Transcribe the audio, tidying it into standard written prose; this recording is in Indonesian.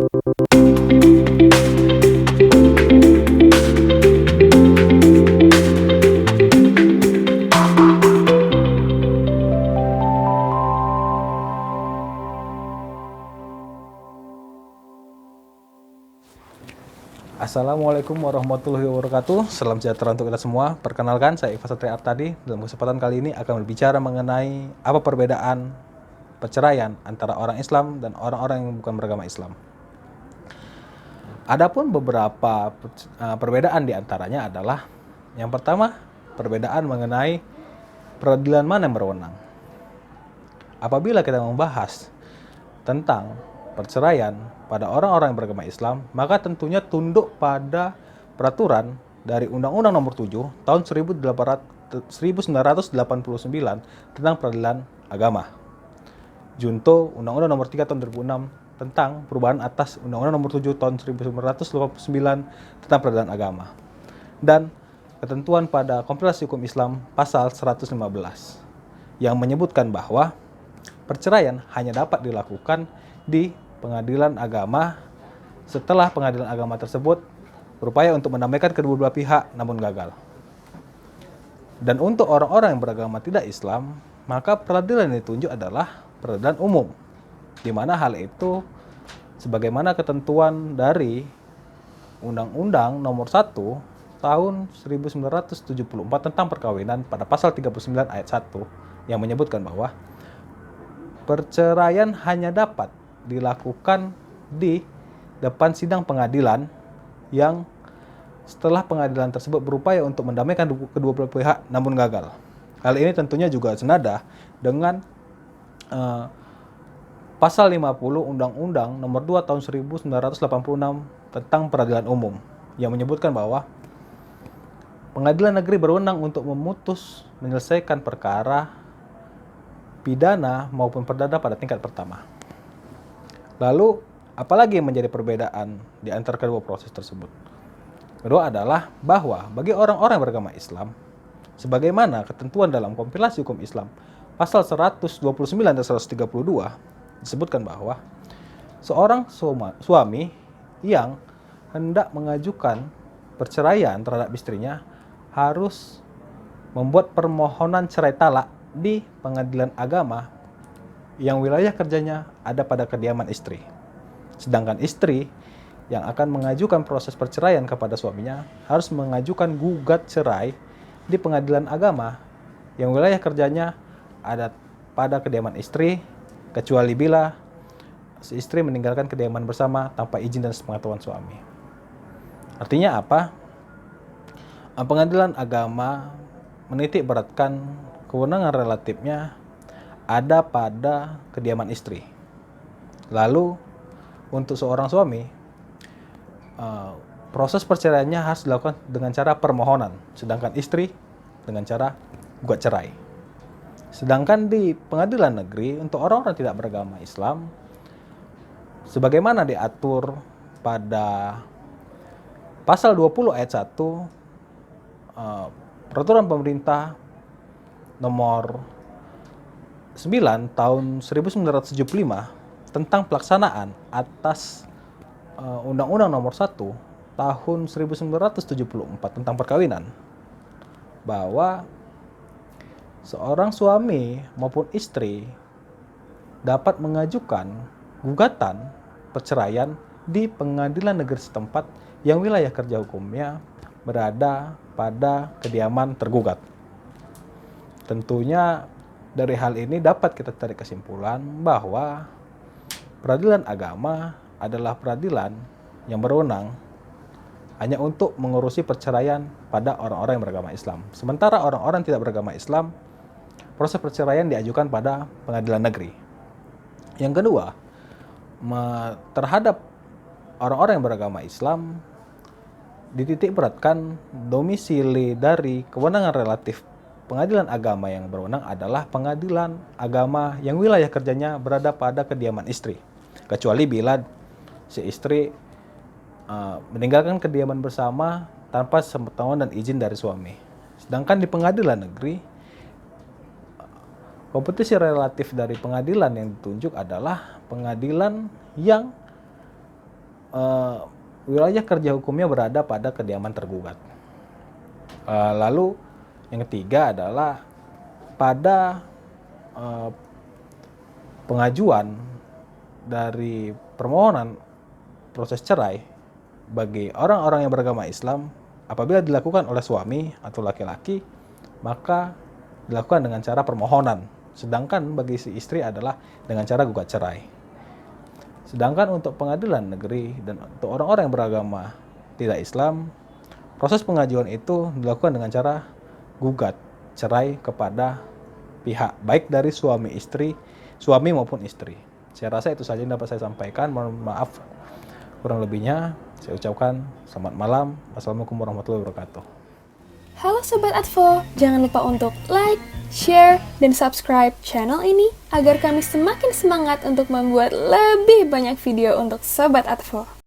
Assalamualaikum warahmatullahi wabarakatuh. Salam sejahtera untuk kita semua. Perkenalkan, saya Iva Satria Artadi. Dalam kesempatan kali ini akan berbicara mengenai apa perbedaan perceraian antara orang Islam dan orang-orang yang bukan beragama Islam. Adapun beberapa perbedaan di antaranya adalah yang pertama, perbedaan mengenai peradilan mana yang berwenang. Apabila kita membahas tentang perceraian pada orang-orang yang beragama Islam, maka tentunya tunduk pada peraturan dari Undang-Undang Nomor 7 tahun 1989 tentang peradilan agama. Junto Undang-Undang Nomor 3 tahun 2006 tentang perubahan atas Undang-Undang Nomor 7 tahun 1989 tentang peradilan agama. Dan ketentuan pada Kompilasi Hukum Islam pasal 115 yang menyebutkan bahwa perceraian hanya dapat dilakukan di pengadilan agama setelah pengadilan agama tersebut berupaya untuk mendamaikan kedua belah pihak namun gagal. Dan untuk orang-orang yang beragama tidak Islam, maka peradilan yang ditunjuk adalah peradilan umum, di mana hal itu sebagaimana ketentuan dari Undang-Undang Nomor 1 tahun 1974 tentang perkawinan pada pasal 39 ayat 1 yang menyebutkan bahwa perceraian hanya dapat dilakukan di depan sidang pengadilan yang setelah pengadilan tersebut berupaya untuk mendamaikan kedua belah pihak namun gagal. Hal ini tentunya juga senada dengan pasal 50 Undang-Undang Nomor 2 tahun 1986 tentang peradilan umum yang menyebutkan bahwa pengadilan negeri berwenang untuk menyelesaikan perkara pidana maupun perdata pada tingkat pertama. Lalu, apalagi yang menjadi perbedaan di antara kedua proses tersebut? Kedua adalah bahwa bagi orang-orang yang beragama Islam, sebagaimana ketentuan dalam Kompilasi Hukum Islam pasal 129 dan 132 disebutkan bahwa seorang suami yang hendak mengajukan perceraian terhadap istrinya harus membuat permohonan cerai talak di pengadilan agama yang wilayah kerjanya ada pada kediaman istri. Sedangkan istri yang akan mengajukan proses perceraian kepada suaminya harus mengajukan gugat cerai di pengadilan agama yang wilayah kerjanya ada pada kediaman istri, kecuali bila si istri meninggalkan kediaman bersama tanpa izin dan sepengetahuan suami. Artinya apa? Pengadilan agama menitik beratkan kewenangan relatifnya ada pada kediaman istri. Lalu untuk seorang suami, proses perceraiannya harus dilakukan dengan cara permohonan, sedangkan istri dengan cara gugat cerai. Sedangkan di pengadilan negeri untuk orang-orang tidak beragama Islam, sebagaimana diatur pada pasal 20 ayat 1 peraturan pemerintah nomor 9 tahun 1975 tentang pelaksanaan atas Undang-Undang Nomor 1 tahun 1974 tentang perkawinan, bahwa seorang suami maupun istri dapat mengajukan gugatan perceraian di pengadilan negeri setempat yang wilayah kerja hukumnya berada pada kediaman tergugat. Tentunya dari hal ini dapat kita tarik kesimpulan bahwa peradilan agama adalah peradilan yang berwenang hanya untuk mengurusi perceraian pada orang-orang yang beragama Islam. Sementara orang-orang yang tidak beragama Islam, proses perceraian diajukan pada pengadilan negeri. Yang kedua, terhadap orang-orang yang beragama Islam, dititik beratkan domisili dari kewenangan relatif pengadilan agama yang berwenang adalah pengadilan agama yang wilayah kerjanya berada pada kediaman istri, kecuali bila si istri meninggalkan kediaman bersama tanpa sepengetahuan dan izin dari suami. Sedangkan di pengadilan negeri, kompetisi relatif dari pengadilan yang ditunjuk adalah pengadilan yang wilayah kerja hukumnya berada pada kediaman tergugat. Lalu yang ketiga adalah pada pengajuan dari permohonan proses cerai bagi orang-orang yang beragama Islam, apabila dilakukan oleh suami atau laki-laki, maka dilakukan dengan cara permohonan. Sedangkan bagi si istri adalah dengan cara gugat cerai. Sedangkan untuk pengadilan negeri dan untuk orang-orang yang beragama tidak Islam, proses pengajuan itu dilakukan dengan cara gugat cerai kepada pihak, baik dari suami maupun istri. Saya rasa itu saja yang dapat saya sampaikan. Mohon maaf kurang lebihnya. Saya ucapkan selamat malam. Wassalamualaikum warahmatullahi wabarakatuh. Halo Sobat Advo, jangan lupa untuk like, share, dan subscribe channel ini agar kami semakin semangat untuk membuat lebih banyak video untuk Sobat Advo.